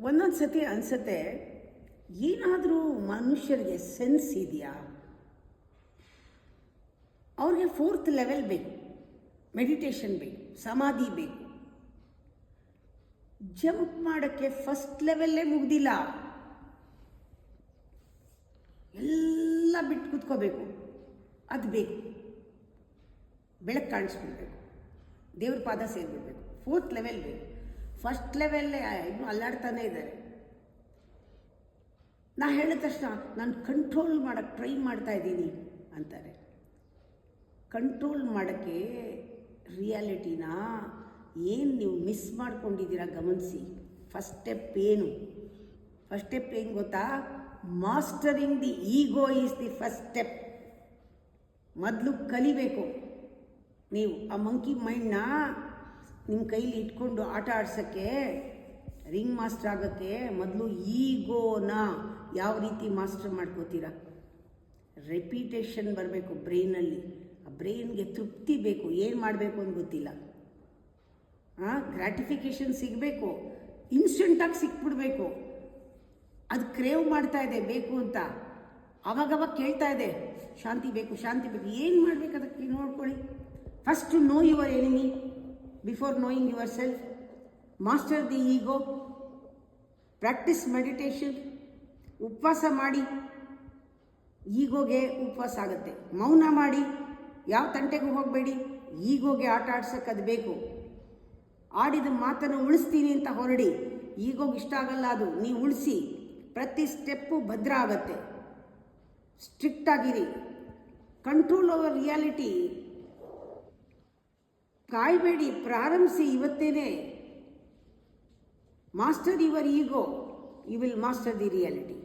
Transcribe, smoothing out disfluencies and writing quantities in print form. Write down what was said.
ಒಂದೊಂದು ಸತಿ ಅನಿಸುತ್ತೆ, ಏನಾದರೂ ಮನುಷ್ಯರಿಗೆ ಸೆನ್ಸ್ ಇದೆಯಾ? ಅವ್ರಿಗೆ 4th ಲೆವೆಲ್ ಬೇಕು, ಮೆಡಿಟೇಷನ್ ಬೇಕು, ಸಮಾಧಿ ಬೇಕು. ಜಂಪ್ ಮಾಡೋಕ್ಕೆ 1st ಲೆವೆಲ್ಲೇ ಮುಗ್ದಿಲ್ಲ, ಎಲ್ಲ ಬಿಟ್ಟು ಕೂತ್ಕೋಬೇಕು, ಅದು ಬೇಕು. ಬೆಳಕು ಕಾಣಿಸ್ಬಿಡ್ಬೇಕು, ದೇವ್ರ ಪಾದ ಸೇರಿಬಿಡ್ಬೇಕು. 4th ಲೆವೆಲ್ ಬೇಕು. 1st ಲೆವೆಲ್ಲೇ ಇನ್ನೂ ಅಲ್ಲಾಡ್ತಾನೆ ಇದ್ದಾರೆ. ನಾ ಹೇಳಿದ ತಕ್ಷಣ ನಾನು ಕಂಟ್ರೋಲ್ ಮಾಡೋಕ್ಕೆ ಟ್ರೈ ಮಾಡ್ತಾ ಇದ್ದೀನಿ ಅಂತಾರೆ. ಕಂಟ್ರೋಲ್ ಮಾಡೋಕ್ಕೆ ರಿಯಾಲಿಟಿನ ಏನು ನೀವು ಮಿಸ್ ಮಾಡ್ಕೊಂಡಿದ್ದೀರಾ ಗಮನಿಸಿ. ಫಸ್ಟ್ ಸ್ಟೆಪ್ ಏನು? ಫಸ್ಟ್ ಸ್ಟೆಪ್ ಏನು ಗೊತ್ತಾ? Mastering the ego is the first step. ಮೊದಲು ಕಲಿಬೇಕು. ನೀವು ಆ ಮಂಕಿ ಮೈಂಡ್ನ ನಿಮ್ಮ ಕೈಲಿ ಇಟ್ಕೊಂಡು ಆಟ ಆಡ್ಸೋಕ್ಕೆ, ರಿಂಗ್ ಮಾಸ್ಟರ್ ಆಗೋಕ್ಕೆ ಮೊದಲು ಈಗೋನ ಯಾವ ರೀತಿ ಮಾಸ್ಟರ್ ಮಾಡ್ಕೋತೀರಾ? ರೆಪಿಟೇಷನ್ ಬರಬೇಕು ಬ್ರೈನಲ್ಲಿ. ಆ ಬ್ರೈನ್ಗೆ ತೃಪ್ತಿ ಬೇಕು, ಏನು ಮಾಡಬೇಕು ಅಂತ ಗೊತ್ತಿಲ್ಲ. ಗ್ರ್ಯಾಟಿಫಿಕೇಷನ್ ಸಿಗಬೇಕು, ಇನ್ಸ್ಟೆಂಟಾಗಿ ಸಿಕ್ಬಿಡ್ಬೇಕು. ಅದು ಕ್ರೇವ್ ಮಾಡ್ತಾ ಇದೆ ಬೇಕು ಅಂತ, ಅವಾಗವಾಗ ಕೇಳ್ತಾ ಇದೆ ಶಾಂತಿ ಬೇಕು, ಶಾಂತಿ ಬೇಕು. ಏನು ಮಾಡಬೇಕು ಅದಕ್ಕೆ ನೋಡ್ಕೊಳ್ಳಿ. First know your enemy before knowing your self. Master the ego. Practice meditation. ಉಪವಾಸ ಮಾಡಿ, ಈಗೋಗೆ ಉಪವಾಸ ಆಗುತ್ತೆ. ಮೌನ ಮಾಡಿ, ಯಾವ ತಂಟೆಗೂ ಹೋಗಬೇಡಿ. ಈಗೋಗೆ ಆಟ ಆಡ್ಸೋಕ್ಕೆ ಅದು ಬೇಕು. ಆಡಿದ ಮಾತನ್ನು ಉಳಿಸ್ತೀನಿ ಅಂತ ಹೊರಡಿ, ಈಗೋಗೆ ಇಷ್ಟ ಆಗಲ್ಲ ಅದು. ನೀವು ಉಳಿಸಿ, ಪ್ರತಿ ಸ್ಟೆಪ್ಪು ಭದ್ರ ಆಗತ್ತೆ. ಸ್ಟ್ರಿಕ್ಟ್ ಆಗಿರಿ. Control over reality. ಕಾಯಬೇಡಿ, ಪ್ರಾರಂಭಿಸಿ ಇವತ್ತೇನೆ. Master your ego, you will master the reality.